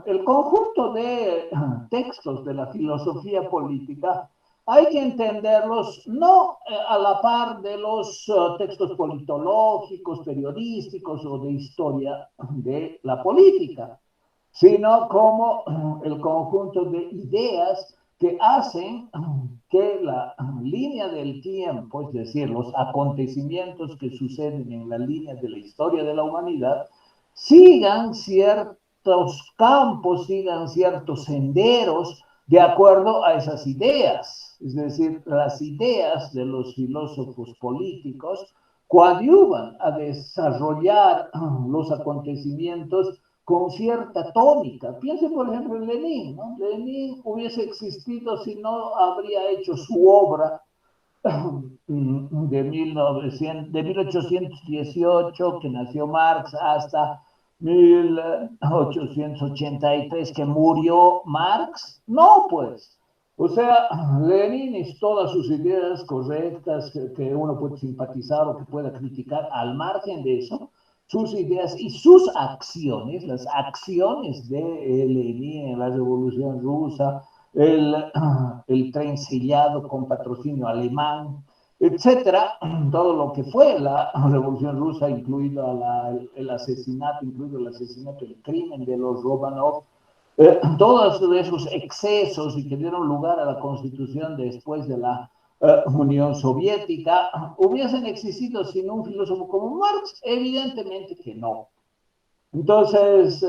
el conjunto de textos de la filosofía política hay que entenderlos no a la par de los textos politológicos, periodísticos o de historia de la política, sino como el conjunto de ideas que hacen que la línea del tiempo, es decir, los acontecimientos que suceden en la línea de la historia de la humanidad, sigan ciertos campos, sigan ciertos senderos de acuerdo a esas ideas. Es decir, las ideas de los filósofos políticos coadyuvan a desarrollar los acontecimientos con cierta tónica. Piense, por ejemplo, en Lenin, ¿no? Lenin hubiese existido si no habría hecho su obra de 1818, que nació Marx, hasta 1883, que murió Marx. No, pues. O sea, Lenin y todas sus ideas correctas que uno puede simpatizar o que pueda criticar, al margen de eso, sus ideas y sus acciones, las acciones de Lenin en la Revolución Rusa, el tren sellado con patrocinio alemán, etcétera, todo lo que fue la Revolución Rusa, incluido el asesinato, el crimen de los Romanov, todos esos excesos y que dieron lugar a la constitución después de la Unión Soviética, ¿hubiesen existido sin un filósofo como Marx? Evidentemente que no. Entonces,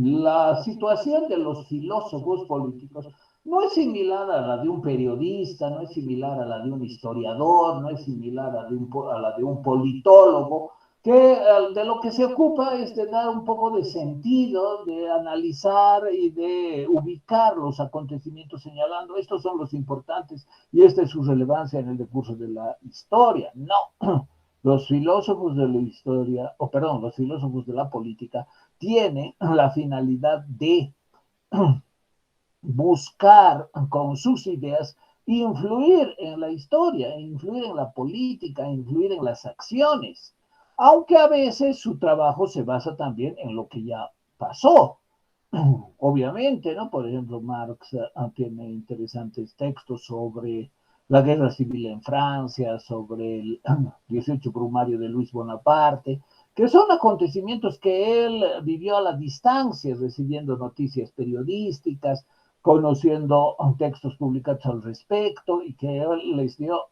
la situación de los filósofos políticos no es similar a la de un periodista, no es similar a la de un historiador, no es similar a la de un politólogo, que de lo que se ocupa es de dar un poco de sentido, de analizar y de ubicar los acontecimientos señalando estos son los importantes y esta es su relevancia en el decurso de la historia. No, los filósofos de la historia, o perdón, los filósofos de la política tienen la finalidad de buscar con sus ideas influir en la historia, influir en la política, influir en las acciones, aunque a veces su trabajo se basa también en lo que ya pasó. Obviamente, ¿no? Por ejemplo, Marx tiene interesantes textos sobre la guerra civil en Francia, sobre el 18 brumario de Luis Bonaparte, que son acontecimientos que él vivió a la distancia, recibiendo noticias periodísticas, conociendo textos publicados al respecto y que él les dio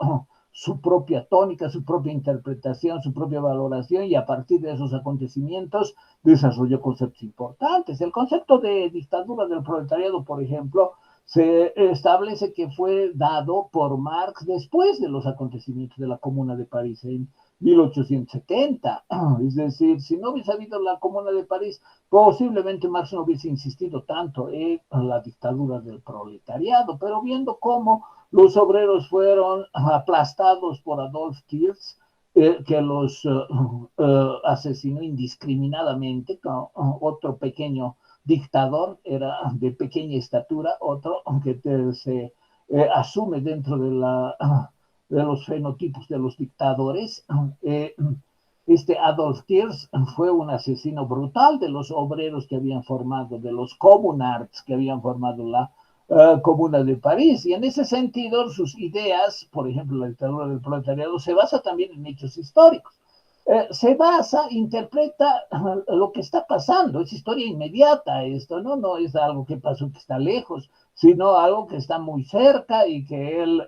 su propia tónica, su propia interpretación, su propia valoración y a partir de esos acontecimientos desarrolló conceptos importantes. El concepto de dictadura del proletariado, por ejemplo, se establece que fue dado por Marx después de los acontecimientos de la Comuna de París en 1870. Es decir, si no hubiese habido la Comuna de París, posiblemente Marx no hubiese insistido tanto en la dictadura del proletariado, pero viendo cómo los obreros fueron aplastados por Adolf Thiers, que los asesinó indiscriminadamente, otro pequeño dictador, era de pequeña estatura, otro que se asume dentro de los fenotipos de los dictadores. Este Adolf Thiers fue un asesino brutal de los obreros que habían formado, de los comunards que habían formado la Comuna de París. Y en ese sentido, sus ideas, por ejemplo, la dictadura del proletariado, se basa también en hechos históricos. se basa, interpreta lo que está pasando, es historia inmediata esto, ¿no? No es algo que pasó que está lejos, sino algo que está muy cerca y que él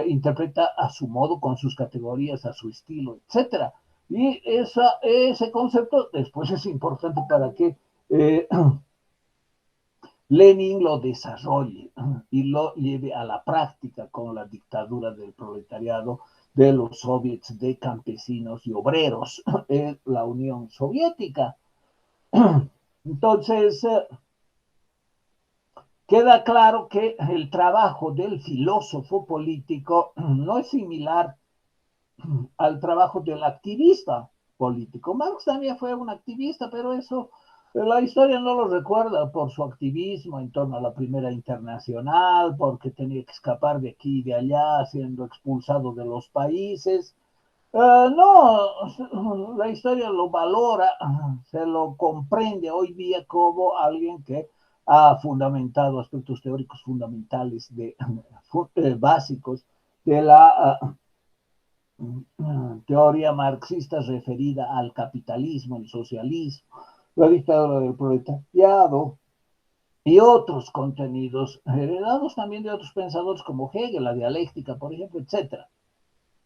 interpreta a su modo, con sus categorías, a su estilo, etcétera. Y ese concepto después es importante para que eh, Lenin lo desarrolle y lo lleve a la práctica con la dictadura del proletariado de los soviets de campesinos y obreros en la Unión Soviética. Entonces, queda claro que el trabajo del filósofo político no es similar al trabajo del activista político. Marx también fue un activista, pero eso la historia no lo recuerda por su activismo en torno a la Primera Internacional, porque tenía que escapar de aquí y de allá, siendo expulsado de los países. No, la historia lo valora, se lo comprende hoy día como alguien que ha fundamentado aspectos teóricos fundamentales básicos de la teoría marxista referida al capitalismo, el socialismo, la dictadura del proletariado y otros contenidos heredados también de otros pensadores como Hegel, la dialéctica, por ejemplo, etcétera.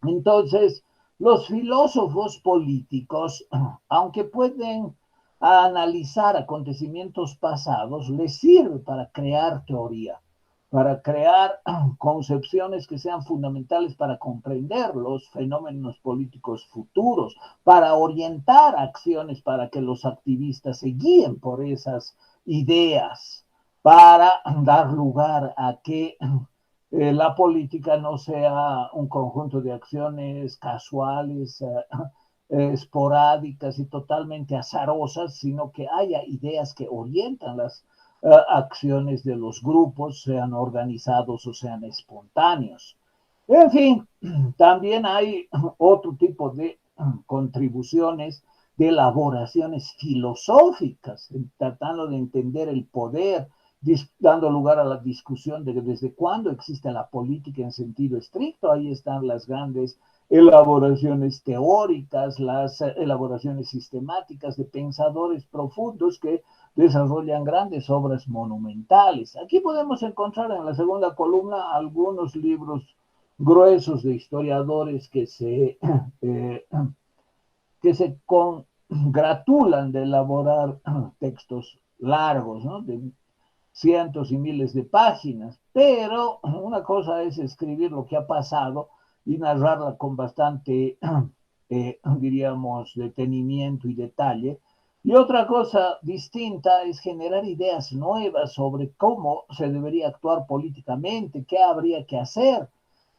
Entonces, los filósofos políticos, aunque pueden analizar acontecimientos pasados, les sirve para crear teoría, para crear concepciones que sean fundamentales para comprender los fenómenos políticos futuros, para orientar acciones para que los activistas se guíen por esas ideas, para dar lugar a que la política no sea un conjunto de acciones casuales, esporádicas y totalmente azarosas, sino que haya ideas que orientan las acciones de los grupos, sean organizados o sean espontáneos. En fin, también hay otro tipo de contribuciones, de elaboraciones filosóficas, tratando de entender el poder, dando lugar a la discusión de desde cuándo existe la política en sentido estricto. Ahí están las grandes elaboraciones teóricas, las elaboraciones sistemáticas de pensadores profundos que desarrollan grandes obras monumentales. Aquí podemos encontrar en la segunda columna algunos libros gruesos de historiadores eh, que se congratulan de elaborar textos largos, ¿no? De cientos y miles de páginas, pero una cosa es escribir lo que ha pasado y narrarla con bastante, diríamos, detenimiento y detalle. Y otra cosa distinta es generar ideas nuevas sobre cómo se debería actuar políticamente, qué habría que hacer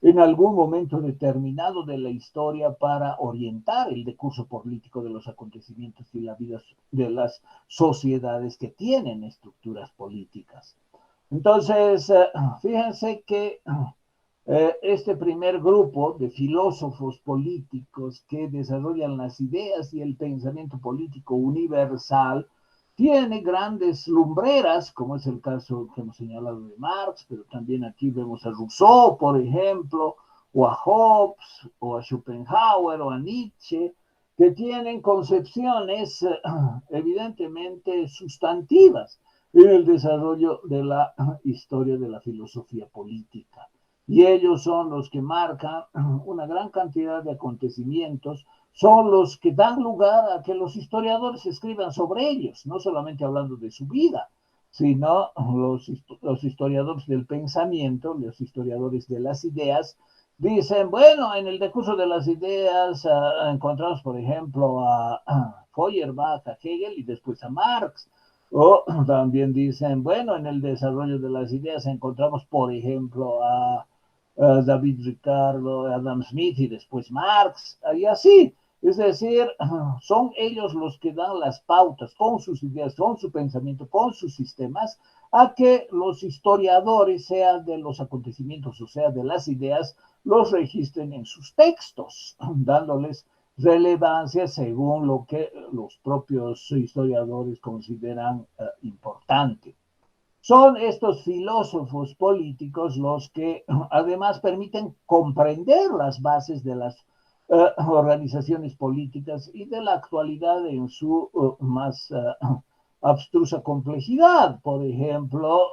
en algún momento determinado de la historia para orientar el decurso político de los acontecimientos y la vida de las sociedades que tienen estructuras políticas. Entonces, fíjense que este primer grupo de filósofos políticos que desarrollan las ideas y el pensamiento político universal tiene grandes lumbreras, como es el caso que hemos señalado de Marx, pero también aquí vemos a Rousseau, por ejemplo, o a Hobbes, o a Schopenhauer, o a Nietzsche, que tienen concepciones evidentemente sustantivas en el desarrollo de la historia de la filosofía política. Y ellos son los que marcan una gran cantidad de acontecimientos, son los que dan lugar a que los historiadores escriban sobre ellos, no solamente hablando de su vida, sino los historiadores del pensamiento, los historiadores de las ideas, dicen, bueno, en el decurso de las ideas encontramos, por ejemplo, a Feuerbach, a Hegel y después a Marx. O también dicen, bueno, en el desarrollo de las ideas encontramos, por ejemplo, a David Ricardo, Adam Smith y después Marx, y así. Es decir, son ellos los que dan las pautas con sus ideas, con su pensamiento, con sus sistemas, a que los historiadores, sea de los acontecimientos o sea de las ideas, los registren en sus textos, dándoles relevancia según lo que los propios historiadores consideran importante. Son estos filósofos políticos los que además permiten comprender las bases de las organizaciones políticas y de la actualidad en su más abstrusa complejidad. Por ejemplo,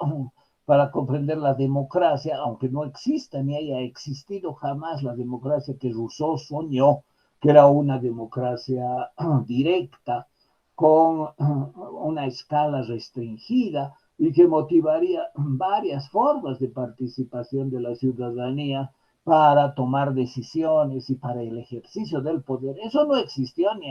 para comprender la democracia, aunque no exista ni haya existido jamás la democracia que Rousseau soñó, que era una democracia directa, con una escala restringida y que motivaría varias formas de participación de la ciudadanía para tomar decisiones y para el ejercicio del poder. Eso no existió ni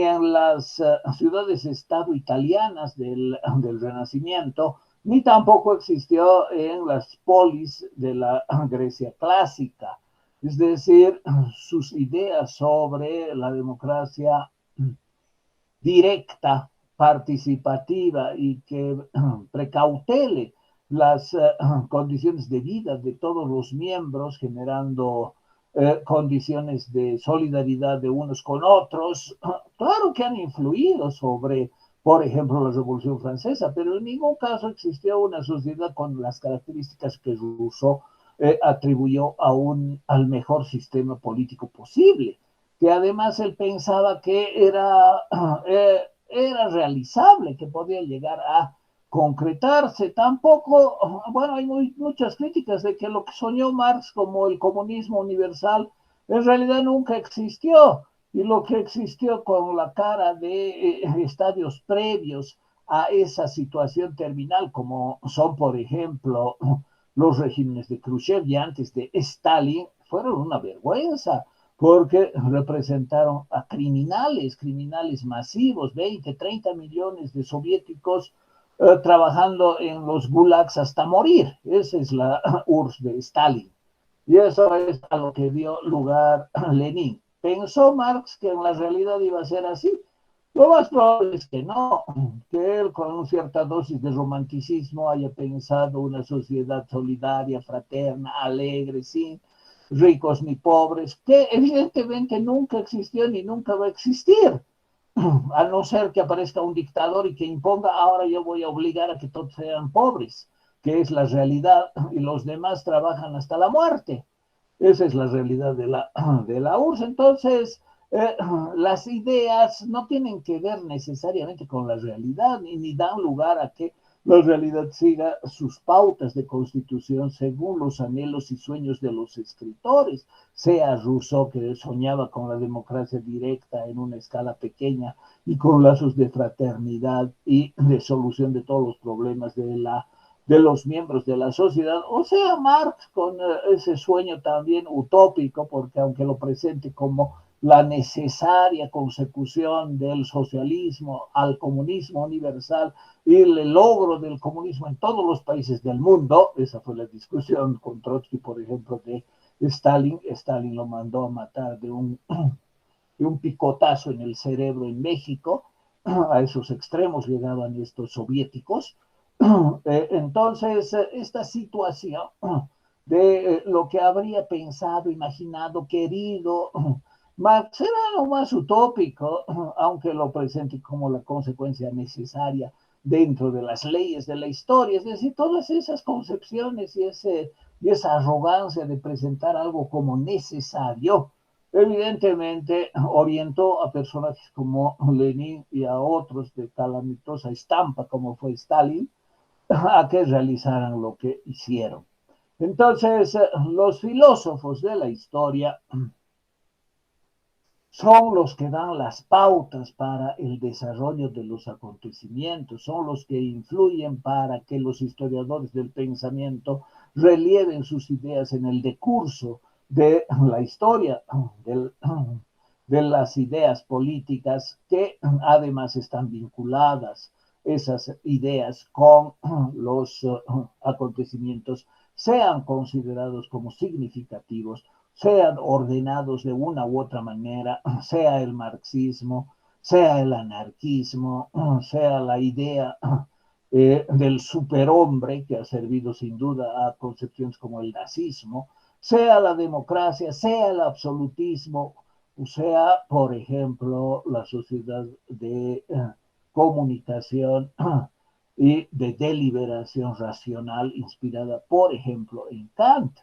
en las ciudades-estado italianas del Renacimiento, ni tampoco existió en las polis de la Grecia clásica. Es decir, sus ideas sobre la democracia directa, participativa y que precautele las condiciones de vida de todos los miembros, generando condiciones de solidaridad de unos con otros, claro que han influido sobre, por ejemplo, la Revolución Francesa, pero en ningún caso existió una sociedad con las características que Rousseau atribuyó al mejor sistema político posible, que además él pensaba que era realizable, que podía llegar a concretarse. Tampoco, bueno, hay muchas críticas de que lo que soñó Marx como el comunismo universal en realidad nunca existió, y lo que existió con la cara de estadios previos a esa situación terminal, como son, por ejemplo, los regímenes de Khrushchev y antes de Stalin, fueron una vergüenza, porque representaron a criminales masivos, 20, 30 millones de soviéticos trabajando en los gulags hasta morir. Esa es la URSS de Stalin. Y eso es a lo que dio lugar Lenin. ¿Pensó Marx que en la realidad iba a ser así? Lo más probable es que no, que él con una cierta dosis de romanticismo haya pensado una sociedad solidaria, fraterna, alegre, sin ricos ni pobres, que evidentemente nunca existió ni nunca va a existir, a no ser que aparezca un dictador y que imponga, ahora yo voy a obligar a que todos sean pobres, que es la realidad, y los demás trabajan hasta la muerte. Esa es la realidad de la URSS. Entonces, eh, las ideas no tienen que ver necesariamente con la realidad, ni dan lugar a que la realidad siga sus pautas de constitución según los anhelos y sueños de los escritores, sea Rousseau, que soñaba con la democracia directa en una escala pequeña y con lazos de fraternidad y de solución de todos los problemas de los miembros de la sociedad, o sea, Marx con ese sueño también utópico, porque aunque lo presente como la necesaria consecución del socialismo al comunismo universal y el logro del comunismo en todos los países del mundo, esa fue la discusión con Trotsky, por ejemplo, de Stalin. Stalin lo mandó a matar de un picotazo en el cerebro en México. A esos extremos llegaban estos soviéticos. Entonces, esta situación de lo que habría pensado, imaginado, querido, Marx era lo más utópico, aunque lo presente como la consecuencia necesaria dentro de las leyes de la historia. Es decir, todas esas concepciones y esa arrogancia de presentar algo como necesario, evidentemente orientó a personajes como Lenin y a otros de calamitosa estampa como fue Stalin a que realizaran lo que hicieron. Entonces, los filósofos de la historia son los que dan las pautas para el desarrollo de los acontecimientos, son los que influyen para que los historiadores del pensamiento relieven sus ideas en el decurso de la historia, de las ideas políticas que además están vinculadas esas ideas con los acontecimientos, sean considerados como significativos, sean ordenados de una u otra manera, sea el marxismo, sea el anarquismo, sea la idea del superhombre, que ha servido sin duda a concepciones como el nazismo, sea la democracia, sea el absolutismo, o sea, por ejemplo, la sociedad de comunicación y de deliberación racional inspirada, por ejemplo, en Kant.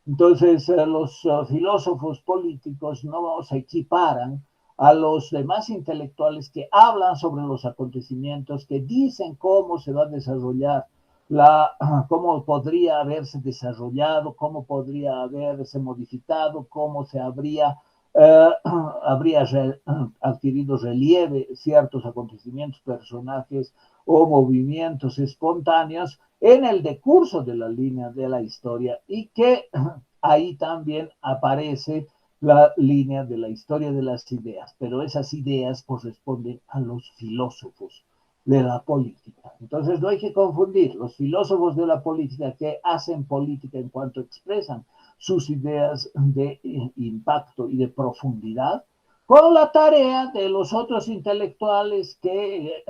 Entonces, los filósofos políticos no se equiparan a los demás intelectuales que hablan sobre los acontecimientos, que dicen cómo se va a desarrollar cómo podría haberse desarrollado, cómo podría haberse modificado, cómo se habría adquirido relieve ciertos acontecimientos, personajes o movimientos espontáneos en el decurso de la línea de la historia, y que ahí también aparece la línea de la historia de las ideas, pero esas ideas corresponden a los filósofos de la política. Entonces no hay que confundir los filósofos de la política que hacen política en cuanto expresan sus ideas de impacto y de profundidad, con la tarea de los otros intelectuales que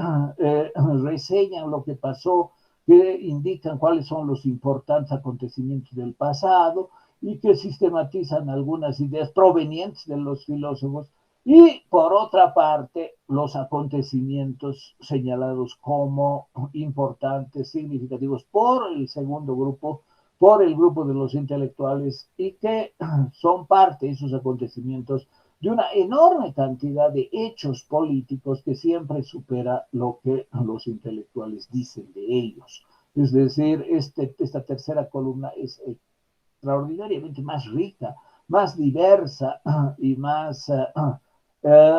reseñan lo que pasó, que indican cuáles son los importantes acontecimientos del pasado y que sistematizan algunas ideas provenientes de los filósofos, y por otra parte los acontecimientos señalados como importantes, significativos por el segundo grupo, por el grupo de los intelectuales, y que son parte de esos acontecimientos de una enorme cantidad de hechos políticos que siempre supera lo que los intelectuales dicen de ellos. Es decir, esta tercera columna es extraordinariamente más rica, más diversa y más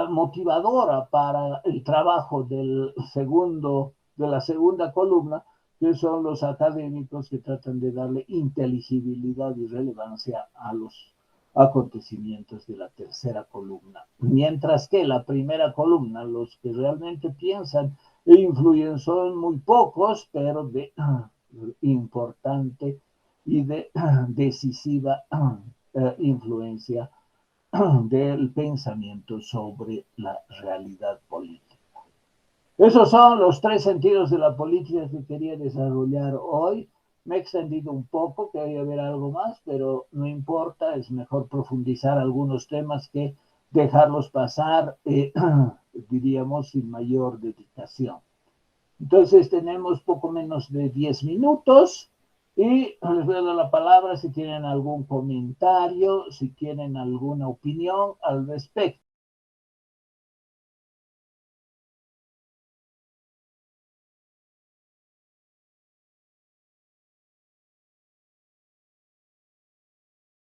motivadora para el trabajo de la segunda columna, que son los académicos que tratan de darle inteligibilidad y relevancia a los acontecimientos de la tercera columna. Mientras que la primera columna, los que realmente piensan e influyen son muy pocos, pero de importante y de decisiva influencia del pensamiento sobre la realidad política. Esos son los tres sentidos de la política que quería desarrollar hoy. Me he extendido un poco, quería ver algo más, pero no importa, es mejor profundizar algunos temas que dejarlos pasar, diríamos, sin mayor dedicación. Entonces tenemos poco menos de 10 minutos y les voy a dar la palabra si tienen algún comentario, si tienen alguna opinión al respecto.